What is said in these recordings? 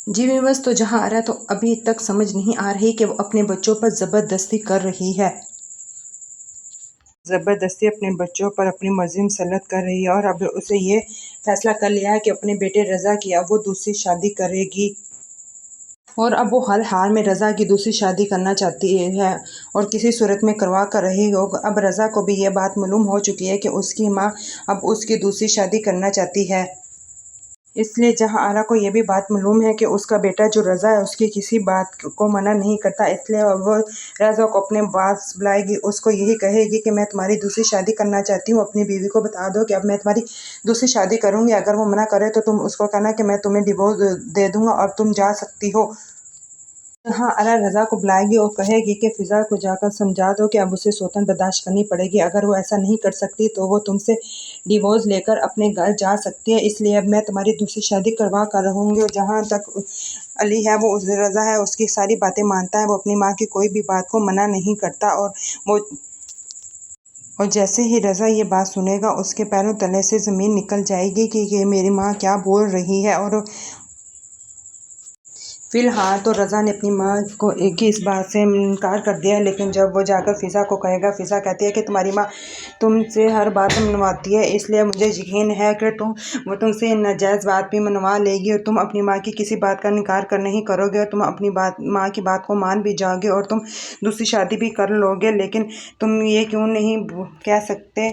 जी viewers, तो जहां आरा तो अभी तक समझ नहीं आ रही कि वो अपने बच्चों पर ज़बरदस्ती कर रही है। ज़बरदस्ती अपने बच्चों पर अपनी मर्ज़ी मुसल्लत कर रही है और अब उसे ये फ़ैसला कर लिया है कि अपने बेटे रज़ा की अब वो दूसरी शादी करेगी और अब वो हर हाल में रज़ा की दूसरी शादी करना चाहती है और किसी सूरत में करवा कर रही हो। अब रज़ा को भी ये बात मालूम हो चुकी है कि उसकी माँ अब उसकी दूसरी शादी करना चाहती है। इसलिए जहां आरा को ये भी बात मालूम है कि उसका बेटा जो रज़ा है उसकी किसी बात को मना नहीं करता, इसलिए वो रज़ा को अपने पास बुलाएगी, उसको यही कहेगी कि मैं तुम्हारी दूसरी शादी करना चाहती हूँ। अपनी बीवी को बता दो कि अब मैं तुम्हारी दूसरी शादी करूँगी। अगर वो मना करे तो तुम उसको कहना कि मैं तुम्हें डिवोर्स दे दूँगा और तुम जा सकती हो। हाँ, आरा रज़ा को बुलाएगी और कहेगी कि फ़िज़ा को जाकर समझा दो कि अब उसे सौतन बर्दाश्त करनी पड़ेगी। अगर वो ऐसा नहीं कर सकती तो वो तुमसे डिवोर्स लेकर अपने घर जा सकती है। इसलिए अब मैं तुम्हारी दूसरी शादी करवा कर रहूँगी। और जहाँ तक अली है, वो रज़ा है उसकी सारी बातें मानता है। वो अपनी माँ की कोई भी बात को मना नहीं करता वो और जैसे ही रज़ा ये बात सुनेगा उसके पैरों तले से ज़मीन निकल जाएगी कि ये मेरी माँ क्या बोल रही है। और फिलहाल तो रज़ा ने अपनी माँ को एक ही इस बात से इनकार कर दिया है, लेकिन जब वो जाकर फ़िज़ा को कहेगा, फ़िज़ा कहती है कि तुम्हारी माँ तुमसे हर बात मनवाती है, इसलिए मुझे यकीन है कि वो तुमसे नाजायज़ बात भी मनवा लेगी और तुम अपनी माँ की किसी बात का इनकार कर नहीं करोगे और तुम अपनी माँ की बात को मान भी जाओगे और तुम दूसरी शादी भी कर लोगे। लेकिन तुम ये क्यों नहीं कह सकते,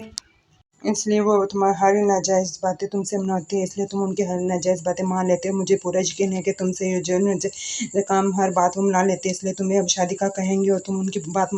इसलिए वो तुम्हारी हर नाजायज़ बातें तुमसे मनाती है, इसलिए तुम उनकी हर नाजायज़ बातें मान लेते हो। मुझे पूरा यकीन है कि तुमसे ये जो काम हर बात वो मना लेते हैं, इसलिए तुम्हें अब शादी का कहेंगे और तुम उनकी बात